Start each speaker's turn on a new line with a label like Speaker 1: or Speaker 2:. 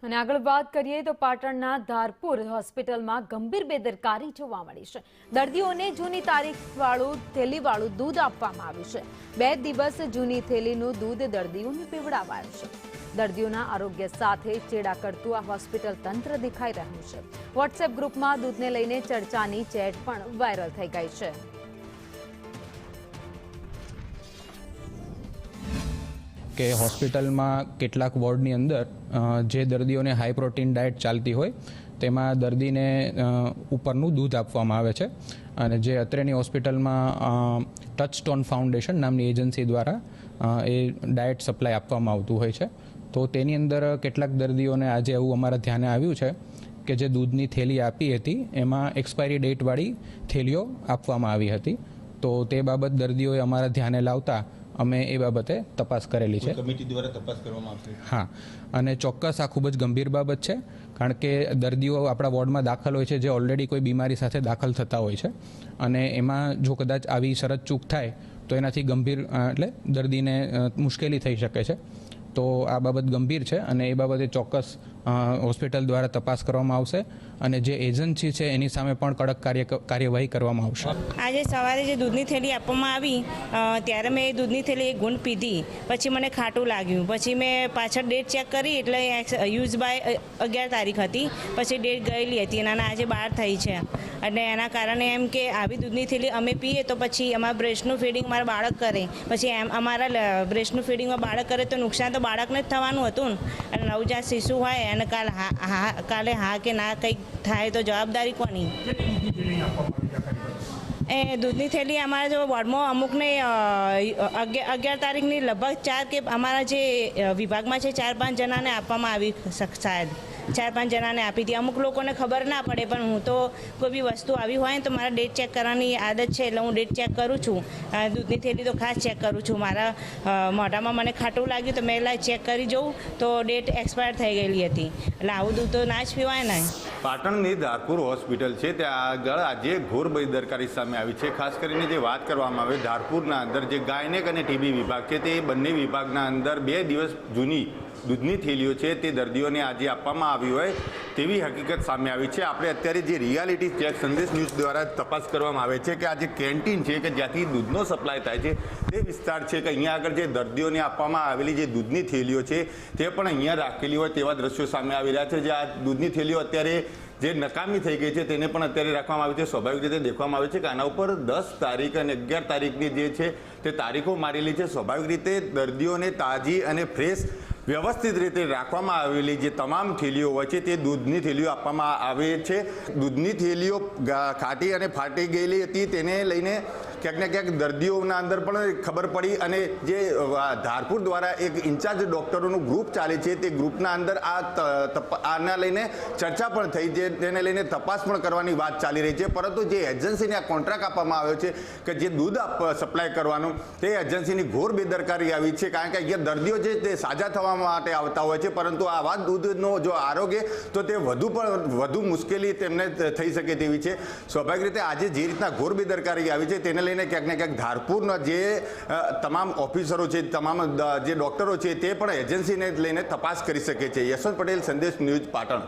Speaker 1: અને આગળ વાત કરીએ તો પાટણના ધારપુર હોસ્પિટલમાં ગંભીર બેદરકારી જોવા મળી છે। દર્દીઓને જૂની તારીખવાળું થેલીવાળું દૂધ આપવામાં આવ્યું છે। 2 દિવસ જૂની થેલીનું દૂધ દર્દીઓને પીવડાવાયું છે। દર્દીઓના આરોગ્ય સાથે ચેડા કરતું આ હોસ્પિટલ તંત્ર દેખાઈ રહ્યું છે। વોટ્સએપ ગ્રુપમાં દૂધને લઈને ચર્ચાની ચેટ પણ વાયરલ થઈ ગઈ છે।
Speaker 2: કે હોસ્પિટલમાં કેટલાક વોર્ડની અંદર જે દર્દીઓને હાઈ પ્રોટીન ડાયટ ચાલતી હોય તેમાં દર્દીને ઉપરનું દૂધ આપવામાં આવે છે અને જે અત્રેની હોસ્પિટલમાં ટચસ્ટોન ફાઉન્ડેશન નામની એજન્સી દ્વારા એ ડાયટ સપ્લાય આપવામાં આવતું હોય છે। તો તેની અંદર કેટલાક દર્દીઓને આજે એવું અમારા ધ્યાને આવ્યું છે કે જે દૂધની થેલી આપી હતી એમાં એક્સપાયરી ડેટવાળી થેલીઓ આપવામાં આવી હતી। તો તે બાબત દર્દીઓએ અમારા ધ્યાને લાવતા અમે એ બાબતે તપાસ કરેલી છે।
Speaker 3: કમિટી દ્વારા તપાસ કરવામાં આવશે।
Speaker 2: હા, અને ચોક્કસ આ ખૂબ જ ગંભીર બાબત છે, કારણ કે દર્દીઓ આપણા વોર્ડમાં દાખલ હોય છે જે ઓલરેડી કોઈ બીમારી સાથે દાખલ થતા હોય છે અને એમાં જો કદાચ આવી શરત ચૂક થાય તો એનાથી ગંભીર એટલે દર્દીને મુશ્કેલી થઈ શકે છે। તો આ બાબત ગંભીર છે અને એ બાબતે ચોક્કસ હોસ્પિટલ દ્વારા તપાસ કરવામાં આવશે અને જે એજન્સી છે એની સામે પણ કડક કાર્યવાહી કરવામાં આવશે।
Speaker 4: આજે સવારે જે દૂધની થેલી આપવામાં આવી ત્યારે મેં એ દૂધની થેલી એક ગુંદ પીધી, પછી મને ખાટું લાગ્યું, પછી મેં પાછળ ડેટ ચેક કરી એટલે યુઝ બાય 11 તારીખ હતી, પછી ડેટ ગયેલી હતી અને આજે 12 થઈ છે અને એના કારણે એમ કે આવી દૂધની થેલી અમે પીએ તો પછી અમારા બ્રેસ્ટનું ફીડિંગ મારા બાળક કરે, પછી એમ અમારા બ્રેસ્ટનું ફીડિંગમાં બાળક કરે તો નુકસાન તો બાળકને જ થવાનું હતું અને નવજાત શિશુ હોય અને કાલે હા કે ના કંઈક થાય તો જવાબદારી કોની? એ દૂધની થેલી અમારા જો વોર્ડમાં અમુકને 11 તારીખની લગભગ 4 કે અમારા જે વિભાગમાં છે 4-5 જણાને આપવામાં આવી, શાયદ 4-5 જણાને આપી હતી। અમુક લોકોને ખબર ના પડે, પણ હું તો કોઈ બી વસ્તુ આવી હોય ને તો મારા ડેટ ચેક કરવાની આદત છે એટલે હું ડેટ ચેક કરું છું। દૂધની થેલી તો ખાસ ચેક કરું છું। મારા મોઢામાં મને ખાટું લાગ્યું તો મેં ચેક કરી જોઉં તો ડેટ એક્સપાયર થઈ ગયેલી હતી, એટલે આવું દૂધ તો ના જ પીવાય ને।
Speaker 3: પાટણની ધારપુર હોસ્પિટલ છે ત્યાં આગળ આજે ઘોર બેદરકારી સામે આવી છે। ખાસ કરીને જે વાત કરવામાં આવે ધારપુરના અંદર જે ગાયનેક અને ટીબી વિભાગ છે તે બંને વિભાગના અંદર 2 દિવસ જૂની દૂધની થેલીઓ છે તે દર્દીઓને આજે આપવામાં આવી હોય તેવી હકીકત સામે આવી છે। આપણે અત્યારે જે રિયાલિટી ચેક સંદેશ ન્યૂઝ દ્વારા તપાસ કરવામાં આવે છે કે આ જે કેન્ટીન છે કે જ્યાંથી દૂધનો સપ્લાય થાય છે તે વિસ્તાર છે કે અહીંયા આગળ જે દર્દીઓને આપવામાં આવેલી જે દૂધની થેલીઓ છે તે પણ અહીંયા રાખેલી હોય તેવા દ્રશ્યો સામે આવી રહ્યા છે। જે આ દૂધની થેલીઓ અત્યારે જે નકામી થઈ ગઈ છે તેને પણ અત્યારે રાખવામાં આવી છે। સ્વાભાવિક રીતે દેખવામાં આવે છે કે આના ઉપર 10 તારીખ અને 11 તારીખની જે છે તે તારીખો મારેલી છે। સ્વાભાવિક રીતે દર્દીઓને તાજી અને ફ્રેશ વ્યવસ્થિત રીતે રાખવામાં આવેલી જે તમામ થેલીઓ હોય છે તે દૂધની થેલીઓ આપવામાં આવે છે। દૂધની થેલીઓ ખાટી અને ફાટી ગયેલી હતી તેને લઈને ક્યાંક ને ક્યાંક દર્દીઓના અંદર પણ ખબર પડી અને જે ધારપુર દ્વારા એક ઇન્ચાર્જ ડૉક્ટરોનું ગ્રુપ ચાલે છે તે ગ્રુપના અંદર આના લઈને ચર્ચા પણ થઈ છે, તેને લઈને તપાસ પણ કરવાની વાત ચાલી રહી છે। પરંતુ જે એજન્સીને આ કોન્ટ્રાક્ટ આપવામાં આવ્યો છે કે જે દૂધ સપ્લાય કરવાનું તે એજન્સીની ઘોર બેદરકારી આવી છે, કારણ કે અહીંયા દર્દીઓ છે તે સાજા થવા માટે આવતા હોય છે, પરંતુ આવા દૂધનો જો આરોગ્ય તો તે વધુ મુશ્કેલી તેમને થઈ શકે તેવી છે। સ્વાભાવિક રીતે આજે જે રીતના ઘોર બેદરકારી આવી છે તેને લઈને ક્યાંક ને ક્યાંક ધારપુરના જે તમામ ઓફિસરો છે, તમામ જે ડૉક્ટરો છે તે પણ એજન્સીને લઈને તપાસ કરી શકે છે। યશવંત પટેલ, સંદેશ ન્યૂઝ, પાટણ।